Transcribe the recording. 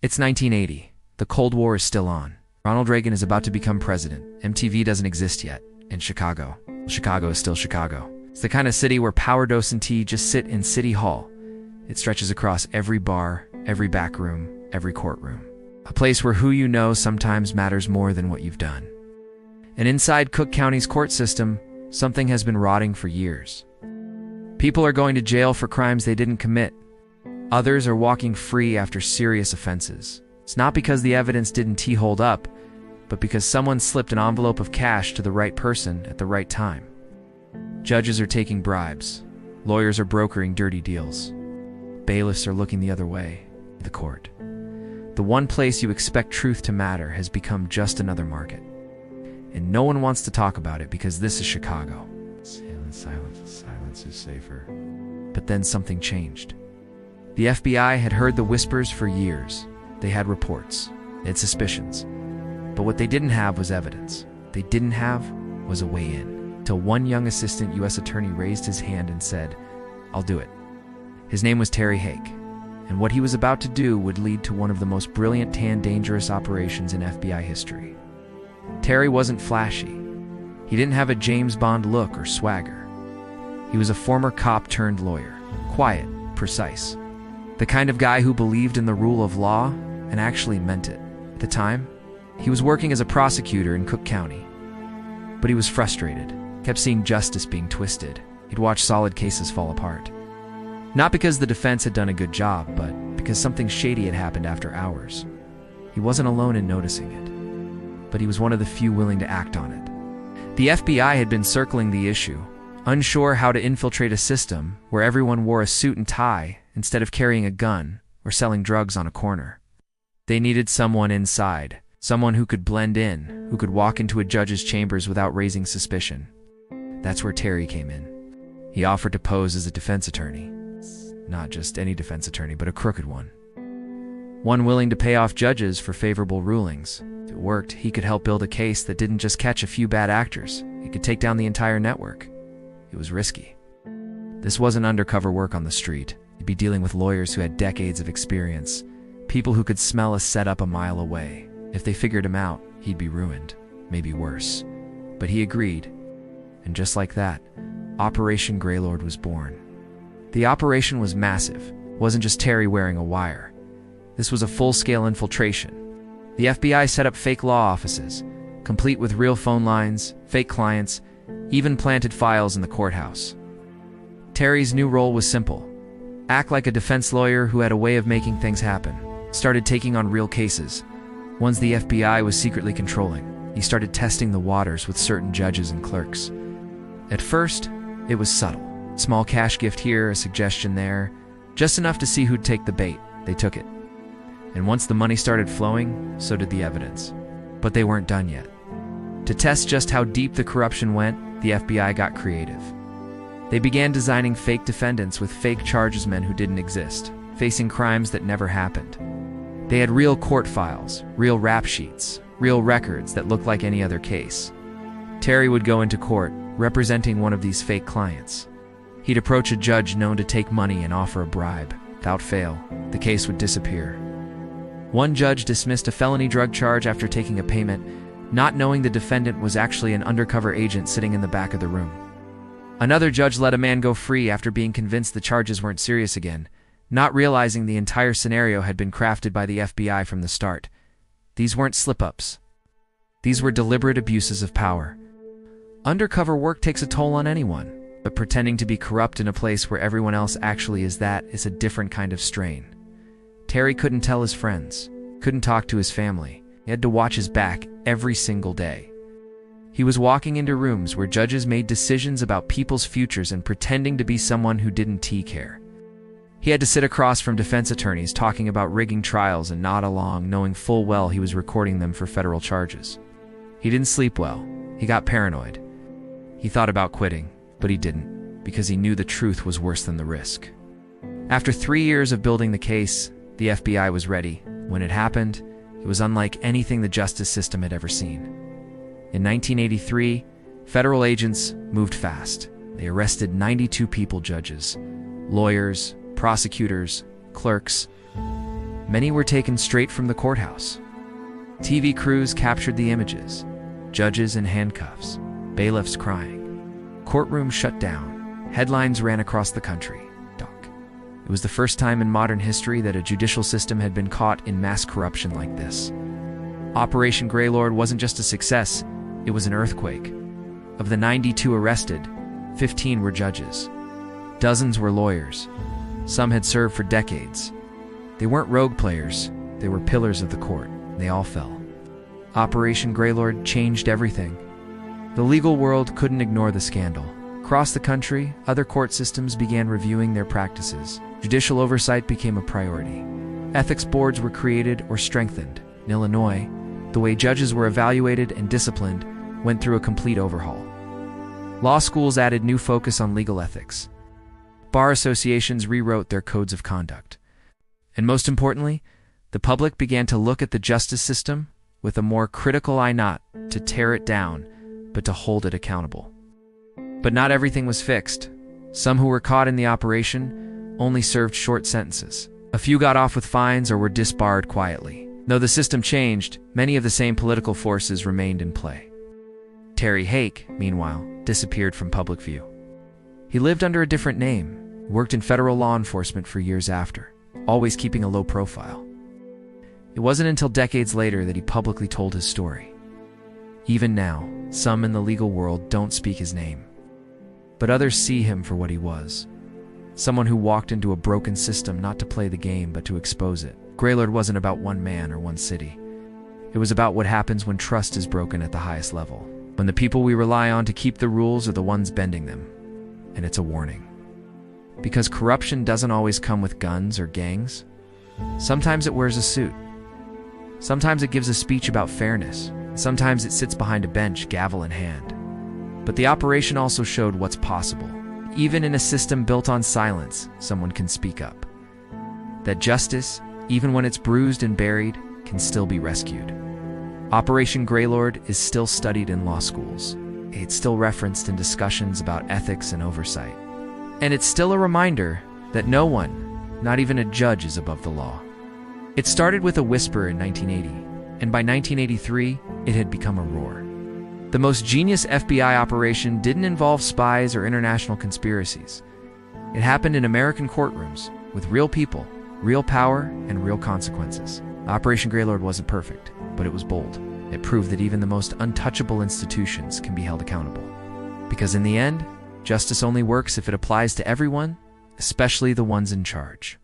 It's 1980. The Cold War is still on. Ronald Reagan is about to become president. MTV doesn't exist yet. In Chicago. Chicago is still Chicago. It's the kind of city where power dose and tea just sit in City Hall. It stretches across every bar, every back room, every courtroom. A place where who you know sometimes matters more than what you've done. And inside Cook County's court system, something has been rotting for years. People are going to jail for crimes they didn't commit. Others are walking free after serious offenses. It's not because the evidence didn't hold up, but because someone slipped an envelope of cash to the right person at the right time. Judges are taking bribes. Lawyers are brokering dirty deals. Bailiffs are looking the other way. The court. The one place you expect truth to matter has become just another market. And no one wants to talk about it because this is Chicago. Silence is safer. But then something changed. The FBI had heard the whispers for years. They had reports. They had suspicions. But what they didn't have was evidence. What they didn't have was a way in. Till one young assistant U.S. attorney raised his hand and said, "I'll do it." His name was Terry Hake, and what he was about to do would lead to one of the most brilliant and dangerous operations in FBI history. Terry wasn't flashy. He didn't have a James Bond look or swagger. He was a former cop turned lawyer, quiet, precise. The kind of guy who believed in the rule of law and actually meant it. At the time, he was working as a prosecutor in Cook County. But he was frustrated, kept seeing justice being twisted. He'd watched solid cases fall apart. Not because the defense had done a good job, but because something shady had happened after hours. He wasn't alone in noticing it, but he was one of the few willing to act on it. The FBI had been circling the issue, unsure how to infiltrate a system where everyone wore a suit and tie instead of carrying a gun or selling drugs on a corner. They needed someone inside, someone who could blend in, who could walk into a judge's chambers without raising suspicion. That's where Terry came in. He offered to pose as a defense attorney. Not just any defense attorney, but a crooked one. One willing to pay off judges for favorable rulings. If it worked, he could help build a case that didn't just catch a few bad actors. It could take down the entire network. It was risky. This wasn't undercover work on the street. He'd be dealing with lawyers who had decades of experience, people who could smell a setup a mile away. If they figured him out, he'd be ruined, maybe worse. But he agreed, and just like that, Operation Greylord was born. The operation was massive. It wasn't just Terry wearing a wire. This was a full-scale infiltration. The FBI set up fake law offices, complete with real phone lines, fake clients, even planted files in the courthouse. Terry's new role was simple. Act like a defense lawyer who had a way of making things happen. Started taking on real cases, ones the FBI was secretly controlling. He started testing the waters with certain judges and clerks. At first, it was subtle. Small cash gift here, a suggestion there, just enough to see who'd take the bait. They took it. And once the money started flowing, so did the evidence. But they weren't done yet. To test just how deep the corruption went, the FBI got creative. They began designing fake defendants with fake chargesmen who didn't exist, facing crimes that never happened. They had real court files, real rap sheets, real records that looked like any other case. Terry would go into court, representing one of these fake clients. He'd approach a judge known to take money and offer a bribe. Without fail, the case would disappear. One judge dismissed a felony drug charge after taking a payment, not knowing the defendant was actually an undercover agent sitting in the back of the room. Another judge let a man go free after being convinced the charges weren't serious again, not realizing the entire scenario had been crafted by the FBI from the start. These weren't slip-ups. These were deliberate abuses of power. Undercover work takes a toll on anyone. But pretending to be corrupt in a place where everyone else actually is that is a different kind of strain. Terry couldn't tell his friends, couldn't talk to his family. He had to watch his back every single day. He was walking into rooms where judges made decisions about people's futures and pretending to be someone who didn't care. He had to sit across from defense attorneys talking about rigging trials and nod along, knowing full well he was recording them for federal charges. He didn't sleep well. He got paranoid. He thought about quitting. But he didn't, because he knew the truth was worse than the risk. After 3 years of building the case, the FBI was ready. When it happened, it was unlike anything the justice system had ever seen. In 1983, federal agents moved fast. They arrested 92 people, judges, lawyers, prosecutors, clerks. Many were taken straight from the courthouse. TV crews captured the images, judges in handcuffs, bailiffs crying. Courtrooms shut down. Headlines ran across the country. It was the first time in modern history that a judicial system had been caught in mass corruption like this. Operation Greylord wasn't just a success, it was an earthquake. Of the 92 arrested, 15 were judges. Dozens were lawyers. Some had served for decades. They weren't rogue players, they were pillars of the court. They all fell. Operation Greylord changed everything. The legal world couldn't ignore the scandal. Across the country, other court systems began reviewing their practices. Judicial oversight became a priority. Ethics boards were created or strengthened. In Illinois, the way judges were evaluated and disciplined went through a complete overhaul. Law schools added new focus on legal ethics. Bar associations rewrote their codes of conduct. And most importantly, the public began to look at the justice system with a more critical eye, not to tear it down, but to hold it accountable. But not everything was fixed. Some who were caught in the operation only served short sentences. A few got off with fines or were disbarred quietly. Though the system changed, many of the same political forces remained in play. Terry Hake, meanwhile, disappeared from public view. He lived under a different name, worked in federal law enforcement for years after, always keeping a low profile. It wasn't until decades later that he publicly told his story. Even now, some in the legal world don't speak his name, but others see him for what he was. Someone who walked into a broken system not to play the game but to expose it. Greylord wasn't about one man or one city. It was about what happens when trust is broken at the highest level, when the people we rely on to keep the rules are the ones bending them. And it's a warning. Because corruption doesn't always come with guns or gangs. Sometimes it wears a suit. Sometimes it gives a speech about fairness. Sometimes it sits behind a bench, gavel in hand. But the operation also showed what's possible. Even in a system built on silence, someone can speak up. That justice, even when it's bruised and buried, can still be rescued. Operation Greylord is still studied in law schools. It's still referenced in discussions about ethics and oversight. And it's still a reminder that no one, not even a judge, is above the law. It started with a whisper in 1980, and by 1983, it had become a roar. The most genius FBI operation didn't involve spies or international conspiracies. It happened in American courtrooms, with real people, real power, and real consequences. Operation Greylord wasn't perfect, but it was bold. It proved that even the most untouchable institutions can be held accountable. Because in the end, justice only works if it applies to everyone, especially the ones in charge.